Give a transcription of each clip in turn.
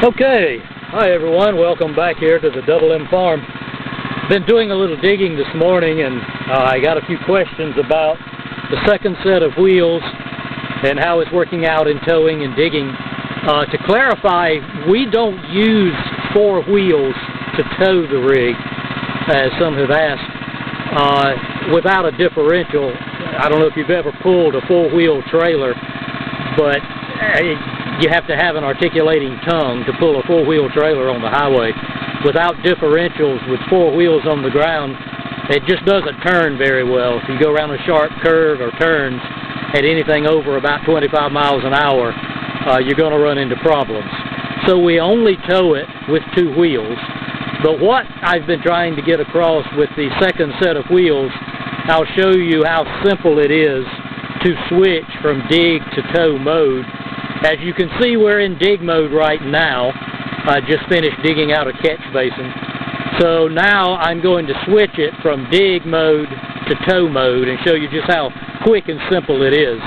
Okay, hi everyone, welcome back here to the Double M Farm. Been doing a little digging this morning and I got a few questions about the second set of wheels and how it's working out in towing and digging. To clarify, we don't use four wheels to tow the rig, as some have asked, without a differential. I don't know if you've ever pulled a four-wheel trailer, but you have to have an articulating tongue to pull a four-wheel trailer on the highway. Without differentials, with four wheels on the ground, it just doesn't turn very well. If you go around a sharp curve or turns at anything over about 25 miles an hour, you're going to run into problems. So we only tow it with two wheels. But what I've been trying to get across with the second set of wheels, I'll show you how simple it is to switch from dig to tow mode. As you can see, we're in dig mode right now. I just finished digging out a catch basin. So now I'm going to switch it from dig mode to tow mode and show you just how quick and simple it is.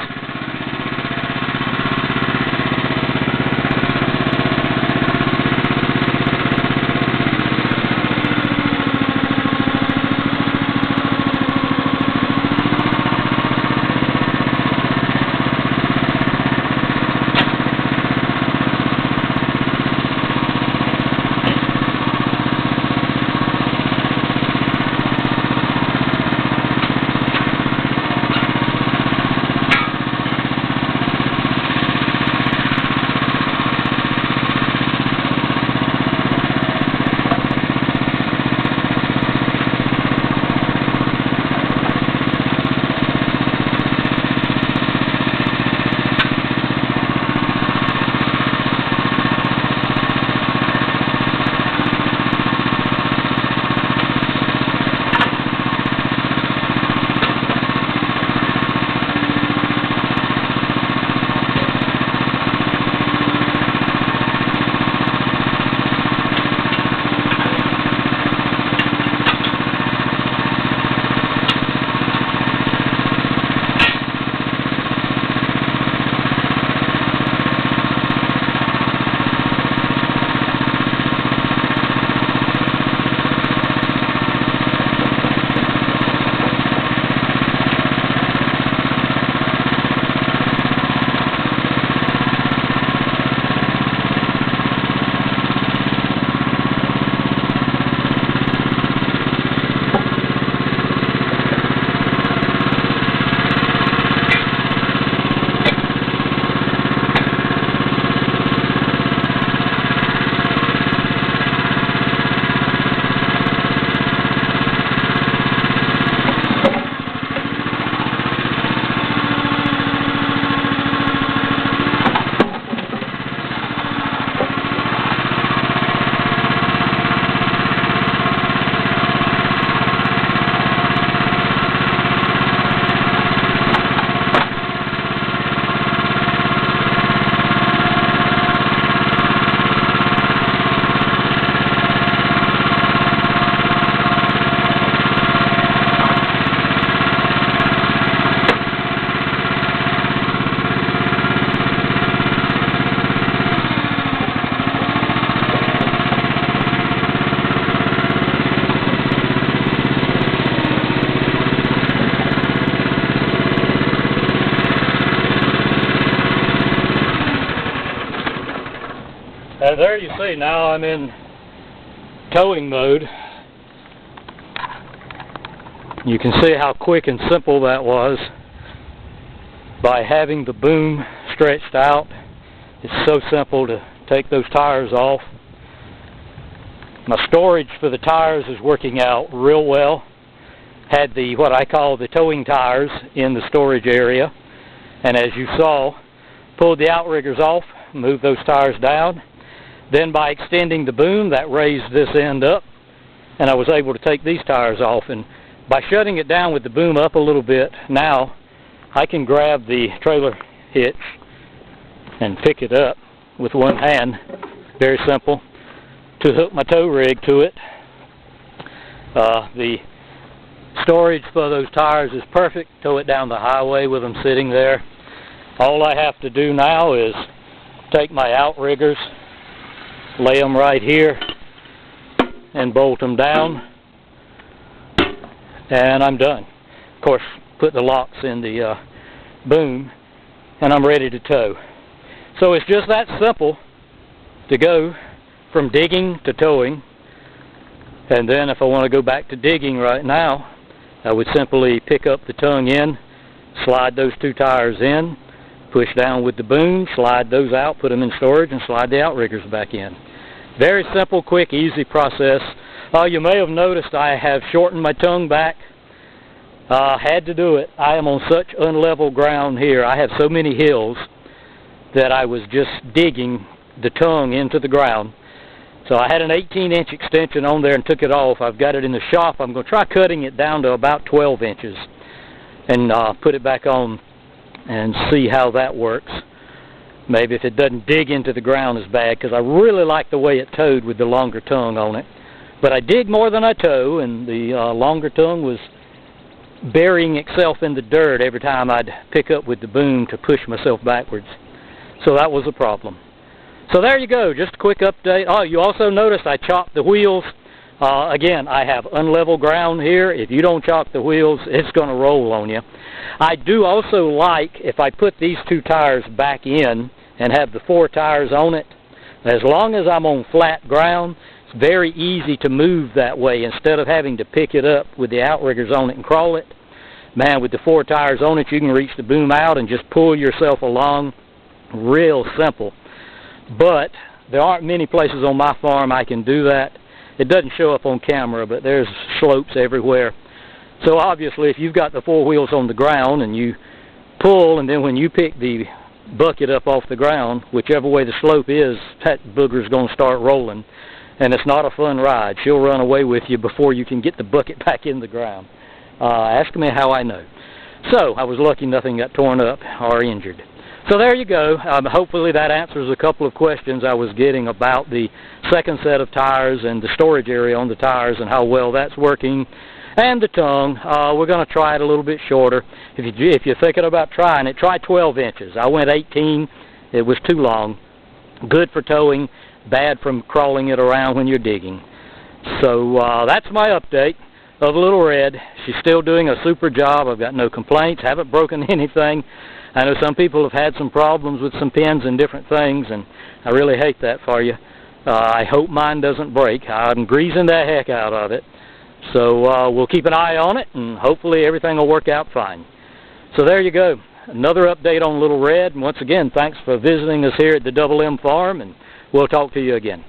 And there you see, now I'm in towing mode. You can see how quick and simple that was by having the boom stretched out. It's so simple to take those tires off. My storage for the tires is working out real well. Had the what I call the towing tires in the storage area, and as you saw, pulled the outriggers off, moved those tires down. Then by extending the boom, that raised this end up, and I was able to take these tires off. And by shutting it down with the boom up a little bit, now I can grab the trailer hitch and pick it up with one hand. Very simple to hook my tow rig to it. The storage for those tires is perfect. Tow it down the highway with them sitting there. All I have to do now is take my outriggers lay them right here and bolt them down, and I'm done. Of course, put the locks in the boom, and I'm ready to tow. So it's just that simple to go from digging to towing. And then if I want to go back to digging right now, I would simply pick up the tongue end, slide those 2 tires in, push down with the boom, slide those out, put them in storage, and slide the outriggers back in. Very simple, quick, easy process. You may have noticed I have shortened my tongue back. Had to do it. I am on such unlevel ground here. I have so many hills that I was just digging the tongue into the ground. So I had an 18-inch extension on there and took it off. I've got it in the shop. I'm going to try cutting it down to about 12 inches and put it back on and see how that works. Maybe if it doesn't dig into the ground as bad, because I really like the way it towed with the longer tongue on it. But I dig more than I tow, and the longer tongue was burying itself in the dirt every time I'd pick up with the boom to push myself backwards. So that was a problem. So there you go, just a quick update. Oh, you also noticed I chopped the wheels. Again, I have unlevel ground here. If you don't chop the wheels, it's going to roll on you. I do also like, if I put these 2 tires back in and have the 4 tires on it, as long as I'm on flat ground, it's very easy to move that way instead of having to pick it up with the outriggers on it and crawl it. Man, with the 4 tires on it, you can reach the boom out and just pull yourself along. Real simple. But there aren't many places on my farm I can do that. It doesn't show up on camera, but there's slopes everywhere. So obviously, if you've got the 4 wheels on the ground and you pull, and then when you pick the bucket up off the ground, whichever way the slope is, that booger's going to start rolling. And it's not a fun ride. She'll run away with you before you can get the bucket back in the ground. Ask me how I know. So I was lucky nothing got torn up or injured. So there you go. Hopefully that answers a couple of questions I was getting about the second set of tires and the storage area on the tires and how well that's working. And the tongue, we're going to try it a little bit shorter. If you're thinking about trying it, try 12 inches. I went 18. It was too long. Good for towing, bad from crawling it around when you're digging. So that's my update of Little Red. She's still doing a super job. I've got no complaints, haven't broken anything. I know some people have had some problems with some pins and different things, and I really hate that for you. I hope mine doesn't break. I'm greasing the heck out of it. So we'll keep an eye on it, and hopefully everything will work out fine. So there you go. Another update on Little Red. And once again, thanks for visiting us here at the Double M Farm, and we'll talk to you again.